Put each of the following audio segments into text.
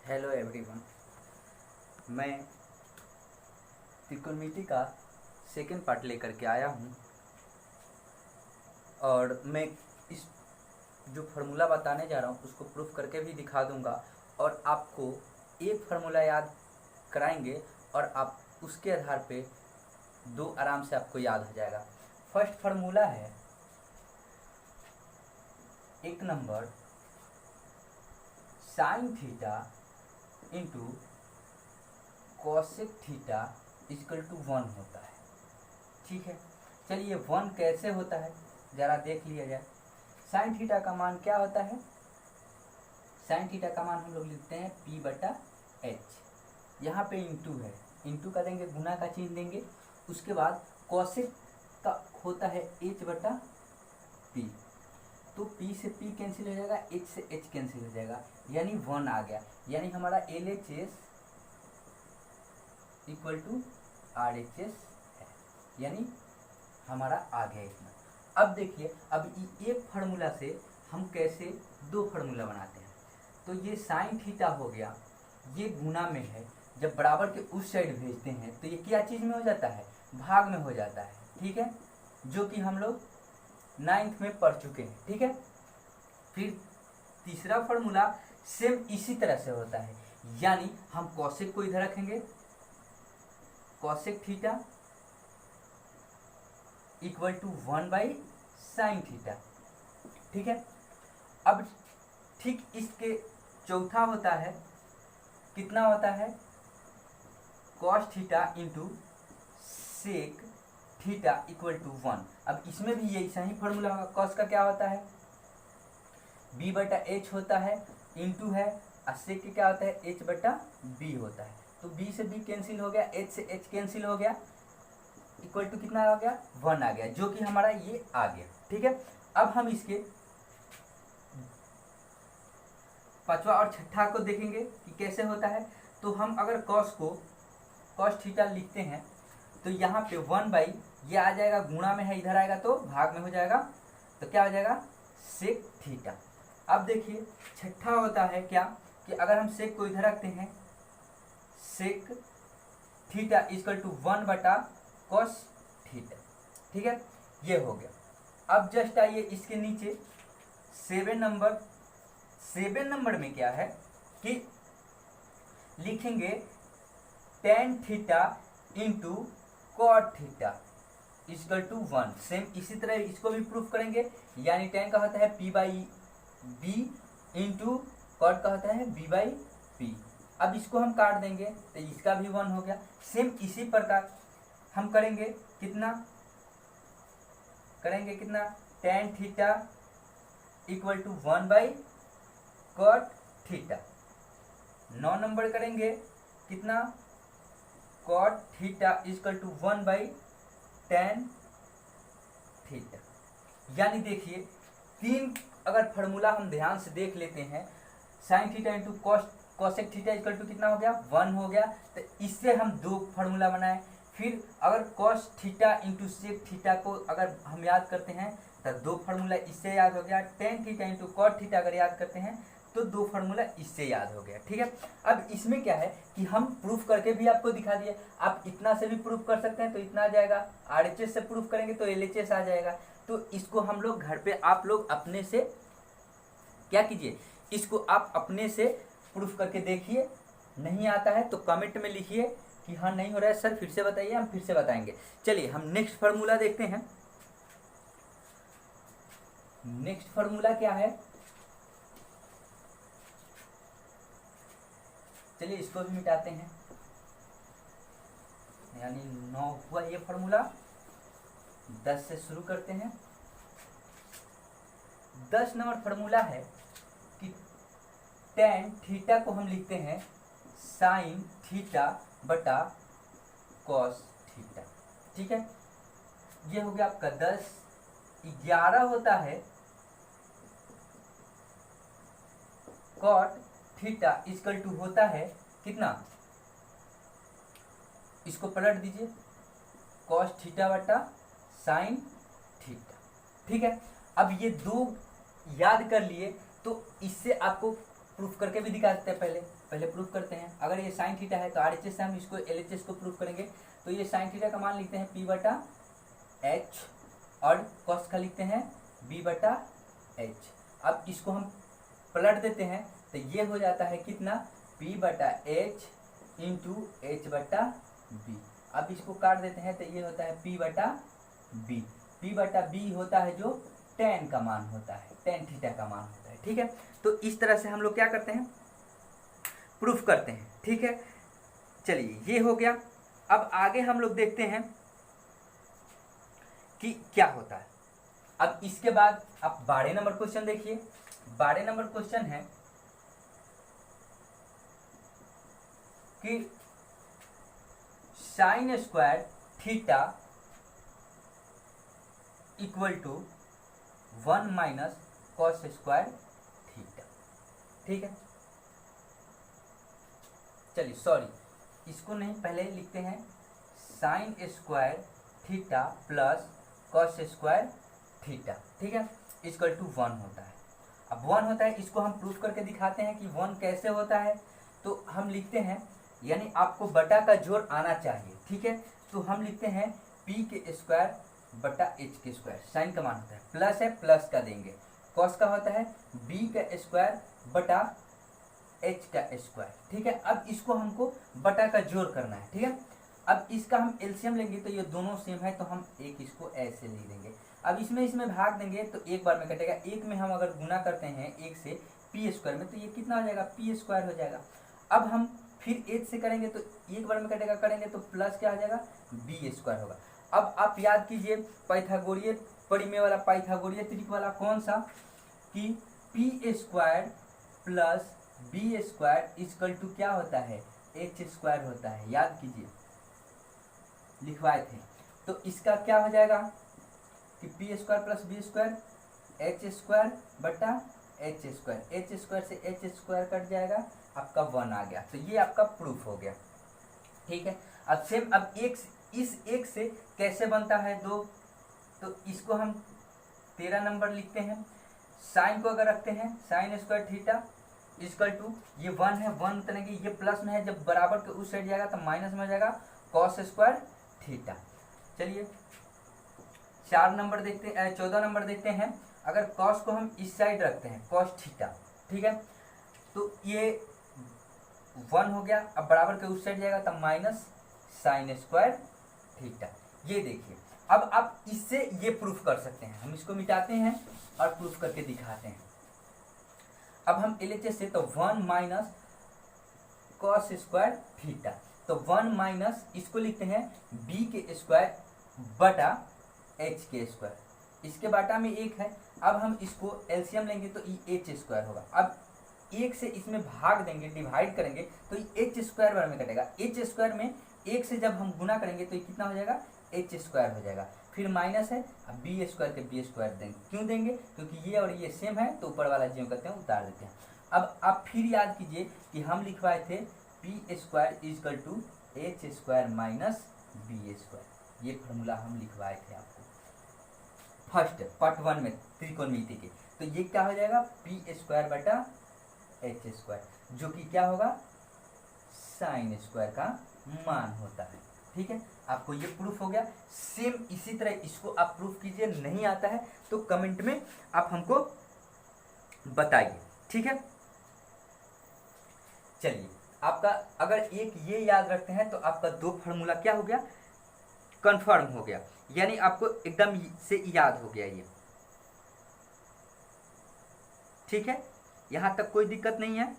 Hello everyone. मैं त्रिकोणमिति का second part लेकर के आया हूँ और मैं इस जो फार्मूला बताने जा रहा हूँ उसको प्रूफ करके भी दिखा दूँगा और आपको एक फार्मूला याद कराएंगे और आप उसके आधार पे दो आराम से आपको याद हो जाएगा। फर्स्ट फार्मूला है एक number sine theta into cosec theta equal to 1 होता है। ठीक है, चलिए 1 कैसे होता है ज़रा देख लिया जाए। साइन थीटा का मान क्या होता है? साइन थीटा का मान हम लोग लिखते हैं P बटा एच। यहाँ पे इंटू है, इंटू का देंगे, गुना का चिन्ह देंगे। उसके बाद कॉसेक का होता है H बटा P, तो P से P कैंसिल हो जाएगा, H से H कैंसिल हो जाएगा, यानी 1 आ गया। यानी हमारा LHS इक्वल टू RHS है, यानी हमारा आ गया इतना। अब देखिए, अब एक फार्मूला से हम कैसे दो फार्मूला बनाते हैं। तो ये साइन थीटा हो गया, ये गुना में है, जब बराबर के उस साइड भेजते हैं तो ये क्या चीज़ में हो जाता है? भाग में हो जाता है। ठीक है, जो कि हम लोग 9th में पढ़ चुके हैं। ठीक है, फिर तीसरा फार्मूला सेम इसी तरह से होता है, यानी हम कॉसेक को इधर रखेंगे, cosec theta equal to 1 by sine theta. ठीक है, अब ठीक इसके चौथा होता है, कितना होता है? Cos theta into sec theta equal to 1। अब इसमें भी यही सही फॉर्मूला होगा। कॉस का क्या होता है? बी बटा एच होता है, इंटू है, और सेक के क्या होता है? एच बटा बी होता है। तो बी से बी कैंसिल हो गया, एच से एच कैंसिल हो गया, इक्वल टू कितना आ गया? 1 आ गया, जो कि हमारा ये आ गया। ठीक है, अब हम इसके पांचवा और छठा को देखेंगे कि कैसे होता है। तो हम अगर कॉस थीटा लिखते हैं तो यहाँ पे 1 बाई ये आ जाएगा, गुणा में है, इधर आएगा तो भाग में हो जाएगा, तो क्या हो जाएगा? Sec theta. अब देखिए छठा होता है क्या कि अगर हम सेक को इधर रखते हैं, सेक थीटा इक्वल टू 1 बटा कॉस थीटा। ठीक है, ये हो गया। अब जस्ट आइए इसके नीचे 7 नंबर। 7 नंबर में क्या है कि लिखेंगे tan theta into cot theta equal to 1। Same इसी तरह इसको भी प्रूफ करेंगे, यानी टेन का होता है P by B into cot का होता है B बाई पी। अब इसको हम काट देंगे तो इसका भी 1 हो गया। सेम इसी प्रकार हम करेंगे, कितना करेंगे? कितना? Tan theta equal to 1 by cot theta. 9 number करेंगे, कितना? Cot theta equal to 1 by tan theta. यानी देखिए तीन अगर फार्मूला हम ध्यान से देख लेते हैं, sine theta into cosec theta equal to कितना हो गया? 1 हो गया। तो इससे हम दो फार्मूला बनाए। फिर अगर cos theta into sec theta को अगर हम याद करते हैं तो दो फार्मूला इससे याद हो गया। Tan theta into cot theta अगर याद करते हैं तो दो फार्मूला इससे याद हो गया। ठीक है, अब इसमें क्या है कि हम प्रूफ करके भी आपको दिखा दिए। आप इतना से भी प्रूफ कर सकते हैं तो इतना आ जाएगा, RHS से प्रूफ करेंगे तो LHS आ जाएगा। तो इसको हम लोग घर पे आप लोग अपने से क्या कीजिए, इसको आप अपने से प्रूफ करके देखिए। नहीं आता है तो कमेंट में लिखिए कि हाँ नहीं हो रहा है सर, फिर से बताइए, हम फिर से बताएंगे। चलिए हम नेक्स्ट फार्मूला देखते हैं। नेक्स्ट फार्मूला क्या है? चलिए इसको भी मिटाते हैं, यानी 9 हुआ ये फार्मूला। 10 से शुरू करते हैं। 10 नंबर फार्मूला है कि टेन थीटा को हम लिखते हैं साइन थीटा बटा कॉस थीटा। ठीक है, ये हो गया आपका 10। 11 होता है कॉट थीटा इक्वल टू होता है कितना? इसको पलट दीजिए, कॉस थीटा बटा साइन थीटा। ठीक है, अब ये दो याद कर लिए तो इससे आपको प्रूफ करके भी दिखा देते हैं। पहले प्रूफ करते हैं। अगर ये साइन थीटा है तो RHS से हम इसको LHS को प्रूफ करेंगे। तो ये साइन थीटा का मान लिखते हैं P/H और कॉस का लिखते हैं B/H। अब इसको हम पलट देते हैं तो ये हो जाता है कितना, P/H इंटू H/B। अब इसको काट देते हैं तो ये होता है P/B। P/B होता है जो tan का मान होता है, tan थीटा का मान होता है। ठीक है, तो इस तरह से हम लोग क्या करते हैं, प्रूफ करते हैं। ठीक है, चलिए ये हो गया। अब आगे हम लोग देखते हैं कि क्या होता है। अब इसके बाद आप 12 नंबर क्वेश्चन देखिए। 12 नंबर क्वेश्चन है कि sine square theta equal to 1 minus cos square theta. ठीक है, चलिए सॉरी इसको नहीं, पहले लिखते हैं sine square theta plus cos square theta. ठीक है, इक्वल टू 1 होता है। अब 1 होता है, इसको हम प्रूफ करके दिखाते हैं कि 1 कैसे होता है। तो हम लिखते हैं, यानी आपको बटा का जोड़ आना चाहिए। ठीक है, तो हम लिखते हैं P के स्क्वायर बटा H के स्क्वायर। साइन का मान होता है, प्लस है प्लस का देंगे, कॉस का होता है B का स्क्वायर बटा H का स्क्वायर। ठीक है, अब इसको हमको बटा का जोड़ करना है। ठीक है, अब इसका हम एलसीएम लेंगे तो ये दोनों सेम है, तो हम एक इसको ऐसे लिख देंगे। अब इसमें भाग देंगे तो एक बार में कटेगा। एक में हम अगर गुना करते हैं एक से P स्क्वायर में तो ये कितना हो जाएगा, P स्क्वायर हो जाएगा। अब हम फिर H से करेंगे तो एक बार में कटेगा, करेंगे तो प्लस क्या हो जाएगा, B स्क्वायर होगा। अब आप याद कीजिए पाइथागोरीय परिमेय वाला, पाइथागोरीय त्रिक वाला कौन सा, कि P square plus B square equal to क्या होता है, H स्क्वायर होता है। याद कीजिए, लिखवाए थे। तो इसका क्या हो जाएगा कि P square plus B square H square बटा H स्क्वायर। H स्क्वायर से H स्क्वायर कट जाएगा, आपका 1 आ गया। तो ये आपका प्रूफ हो गया। ठीक है, अब सेम अब इस एक से कैसे बनता है 2, तो इसको हम 13 नंबर लिखते हैं। साइन को अगर रखते हैं sine square theta equal to, ये 1 है, 1 तनेंगे, ये प्लस में है, जब बराबर के उस साइड जाएगा तो माइनस में हो जाएगा कॉस स्क्वायर थीटा। चलिए 4 नंबर देखते हैं, 14 नंबर देखते हैं। अगर कॉस को हम इस साइड रखते हैं कॉस थीटा, ठीक है, तो ये 1 हो गया। अब बराबर के उस साइड जाएगा तब माइनस साइन स्क्वायर थीटा। ये देखिए, अब आप इससे ये प्रूफ कर सकते हैं। हम इसको मिटाते हैं और प्रूफ करके दिखाते हैं। अब हम LHS से तो 1 माइनस कॉस स्क्वायर थीटा, तो 1 माइनस इसको लिखते हैं B के स्क्वायर बटा H के स्क्वायर। इसके बाटा में 1 है। अब हम इसको एलसीएम लेंगे तो H स्क्वायर होगा। अब 1 से इसमें भाग देंगे, डिवाइड करेंगे तो H स्क्वायर बार में कटेगा। H स्क्वायर में 1 से जब हम गुना करेंगे तो ये कितना हो जाएगा, H स्क्वायर हो जाएगा। फिर माइनस है, अब B स्क्वायर के B स्क्वायर देंगे। क्यों देंगे, क्योंकि ये और ये सेम है, तो ऊपर वाला जो करते हैं उतार देते हैं। अब आप फिर याद कीजिए कि हम लिखवाए थे P square equal to H square minus B square. ये फॉर्मूला हम लिखवाए थे आपको फर्स्ट पार्ट 1 में त्रिकोणमिति के। तो ये क्या हो जाएगा, P स्क्वायर बटा H स्क्वायर, जो कि क्या होगा, साइन स्क्वायर का मान होता है। ठीक है, आपको ये प्रूफ हो गया। सेम इसी तरह इसको आप प्रूफ कीजिए। नहीं आता है तो कमेंट में आप हमको बताइए। ठीक है, चलिए आपका अगर एक ये याद रखते हैं तो आपका 2 फार्मूला क्या हो गया, कंफर्म हो गया, यानी आपको एकदम से याद हो गया ये। ठीक है, यहां तक कोई दिक्कत नहीं है।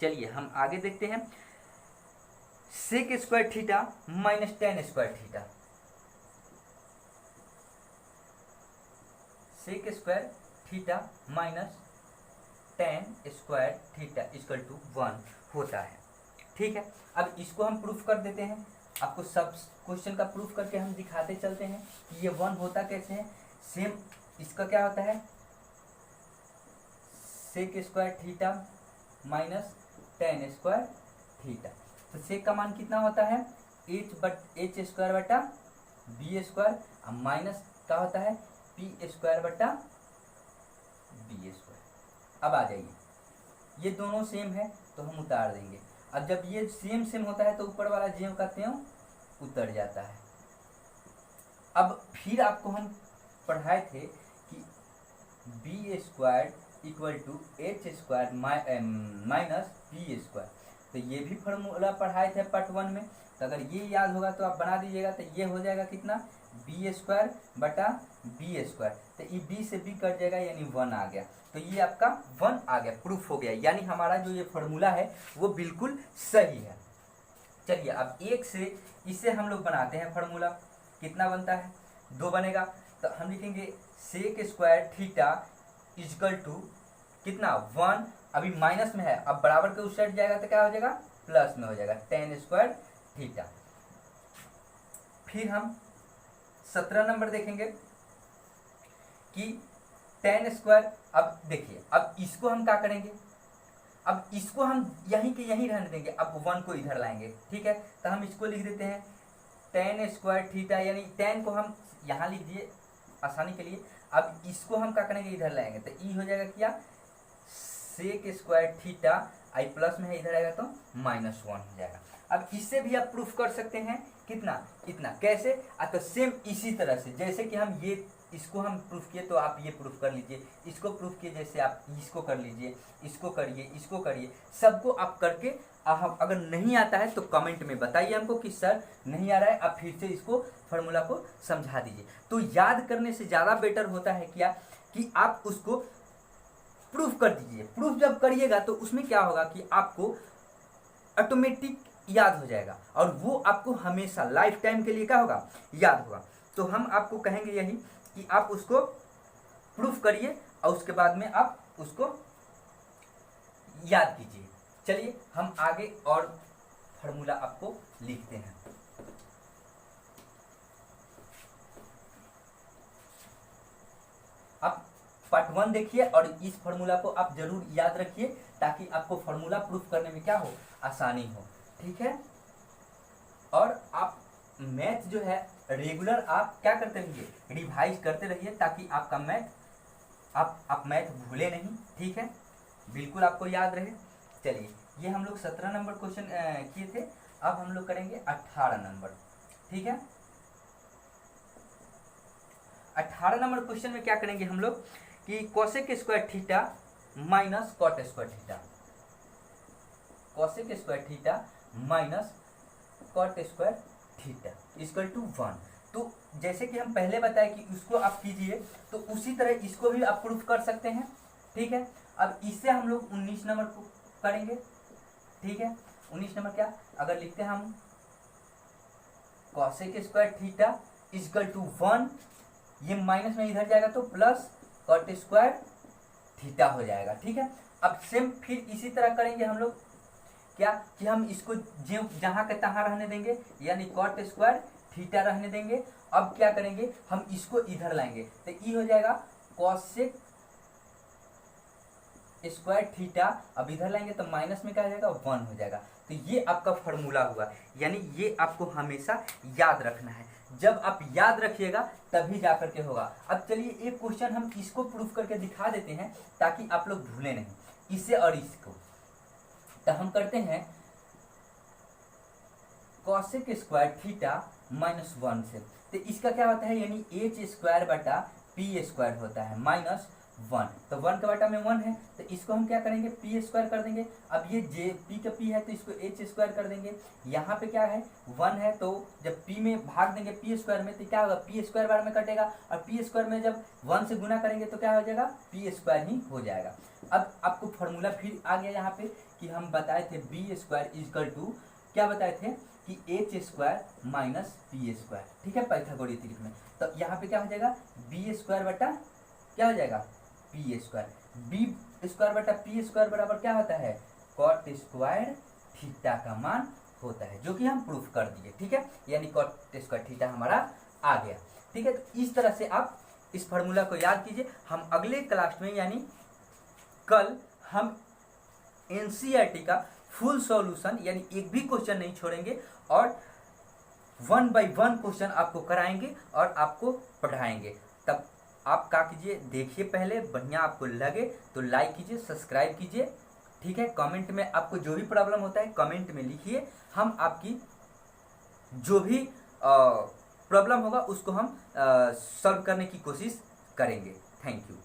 चलिए हम आगे देखते हैं। Sec square theta minus tan square theta, sec square theta minus tan square theta equal to 1 होता है। ठीक है, अब इसको हम प्रूफ कर देते हैं। आपको सब क्वेश्चन का प्रूफ करके हम दिखाते चलते हैं कि ये 1 होता कैसे है। सेम इसका क्या होता है, sec square theta minus tan square theta. तो सेक का मान कितना होता है, H स्क्वायर बटा B स्क्वायर, माइनस का होता है P स्क्वायर बटा B स्क्वायर। अब आ जाइए ये दोनों सेम है तो हम उतार देंगे। अब जब ये सेम सेम होता है तो ऊपर वाला ज्यों का त्यों उतर जाता है। अब फिर आपको हम पढ़ाए थे कि B square equal to H square minus B square, तो ये भी फॉर्मूला पढ़ाए थे पार्ट 1 में। तो अगर ये याद होगा तो आप बना दीजिएगा, तो ये हो जाएगा कितना, बी स्क्वायर बटा बी स्क्वायर, तो ये बी से बी कट जाएगा यानी 1 आ गया। तो ये आपका 1 आ गया, प्रूफ हो गया, यानी हमारा जो ये फॉर्मूला है वो बिल्कुल सही है। चलिए अब एक से इसे हम लोग बनाते हैं फॉर्मूला, कितना बनता है, 2 बनेगा। तो हम लिखेंगे sec square theta equal to कितना 1, अभी माइनस में है, अब बराबर के उस साइड जाएगा तो क्या हो जाएगा, प्लस में हो जाएगा, टेन स्क्वायर थीटा। फिर हम 17 नंबर देखेंगे कि टेन स्क्वायर, अब देखिए अब इसको हम क्या करेंगे, अब इसको हम यहीं के यहीं रहने देंगे, अब 1 को इधर लाएंगे, ठीक है। तो हम इसको लिख देते हैं टेन स्क्वायर थीटा, यानी टेन को हम यहाँ लिख दिए आसानी के लिए। अब इसको हम क्या करेंगे, इधर लाएंगे, तो ई हो जाएगा क्या, सेक स्क्वायर थीटा, आई प्लस में है इधर आएगा तो -1 हो जाएगा। अब इससे भी आप प्रूफ कर सकते हैं कितना, इतना, कैसे, तो सेम इसी तरह से जैसे कि हम ये इसको हम प्रूफ किए तो आप ये प्रूफ कर लीजिए, इसको प्रूफ किए जैसे आप इसको कर लीजिए, इसको करिए, इसको करिए, सबको आप करके आप अगर नहीं आता है तो कमेंट में बताइए हमको कि सर नहीं आ रहा है, आप फिर से इसको फार्मूला को समझा दीजिए। तो याद करने से ज़्यादा बेटर होता है क्या कि आप उसको प्रूफ कर दीजिए। प्रूफ जब करिएगा तो उसमें क्या होगा कि आपको ऑटोमेटिक याद हो जाएगा और वो आपको हमेशा लाइफ टाइम के लिए क्या होगा, याद होगा। तो हम आपको कहेंगे यही कि आप उसको प्रूफ करिए और उसके बाद में आप उसको याद कीजिए। चलिए हम आगे और फार्मूला आपको लिखते हैं। आप पार्ट 1 देखिए और इस फार्मूला को आप जरूर याद रखिए ताकि आपको फार्मूला प्रूफ करने में क्या हो, आसानी हो, ठीक है। और आप मैथ जो है रेगुलर आप क्या करते रहिए, रिवाइज करते रहिए ताकि आपका मैथ आप मैथ भूले नहीं, ठीक है, बिल्कुल आपको याद रहे। चलिए ये हम लोग 17 नंबर क्वेश्चन किए थे, अब हम लोग करेंगे 18 नंबर, ठीक है। 18 नंबर क्वेश्चन में क्या करेंगे हम लोग कि cosec square theta minus cot square theta, cosec square theta minus cot square theta equal to 1। तो जैसे कि हम पहले बताए कि उसको आप कीजिए तो उसी तरह इसको भी आप प्रूफ कर सकते हैं, ठीक है। अब इससे हम लोग 19 नंबर को करेंगे, ठीक है। 19 नंबर क्या, अगर लिखते हैं हम cosec square theta equal to 1, ये माइनस में इधर जाएगा तो प्लस कॉट स्क्वायर थीटा हो जाएगा, ठीक है। अब सेम फिर इसी तरह करेंगे हम लोग क्या कि हम इसको जहां के तहां रहने देंगे, यानी कॉट स्क्वायर थीटा रहने देंगे। अब क्या करेंगे, हम इसको इधर लाएंगे तो ई हो जाएगा कोसेक स्क्वायर थीटा, अब इधर लाएंगे तो माइनस में क्या हो जाएगा, 1 हो जाएगा। तो ये आपका फॉर्मूला हुआ, यानी ये आपको हमेशा याद रखना है। जब आप याद रखिएगा तभी जाकर के होगा। अब चलिए एक क्वेश्चन हम इसको प्रूफ करके दिखा देते हैं ताकि आप लोग भूले नहीं, इसे और इसको। तो हम करते हैं कोसेक स्क्वायर थीटा -1 से, तो इसका क्या होता है, यानी एच स्क्वायर बटा पी स्क्वायर होता है -1, तो 1 का बटा में 1 है तो इसको हम क्या करेंगे, पी स्क्वायर कर देंगे। अब ये जे पी का पी है तो इसको एच स्क्वायर कर देंगे। यहाँ पे क्या है 1 है तो जब पी में भाग देंगे पी स्क्वायर में तो क्या होगा, पी स्क्वायर बार में कटेगा, और पी स्क्वायर में जब 1 से गुना करेंगे तो क्या हो जाएगा, पी स्क्वायर ही हो जाएगा। अब आपको फॉर्मूला फिर आ गया यहाँ पे कि हम बताए थे बी स्क्वायर इक्वल टू क्या बताए थे कि H square minus P square, ठीक है, पाइथागोरस थ्योरम में। तो यहाँ पे क्या हो जाएगा, बी स्क्वायर बटा क्या हो जाएगा, पी स्क्वायर, बी स्क्वायर बटा पी स्क्वायर बराबर क्या होता है, कॉट स्क्वायर थीटा का मान होता है, जो कि हम प्रूफ कर दिए, ठीक है, यानी कॉट स्क्वायर थीटा हमारा आ गया, ठीक है। तो इस तरह से आप इस फार्मूला को याद कीजिए। हम अगले क्लास में यानी कल हम एनसीईआरटी का फुल सॉल्यूशन यानी एक भी क्वेश्चन नहीं छोड़ेंगे और 1 बाय 1 क्वेश्चन आपको कराएंगे और आपको पढ़ाएंगे। तब आप क्या कीजिए, देखिए पहले, बढ़िया आपको लगे तो लाइक कीजिए, सब्सक्राइब कीजिए ठीक है, कमेंट में आपको जो भी प्रॉब्लम होता है कमेंट में लिखिए, हम आपकी जो भी प्रॉब्लम होगा उसको हम सॉल्व करने की कोशिश करेंगे। Thank you.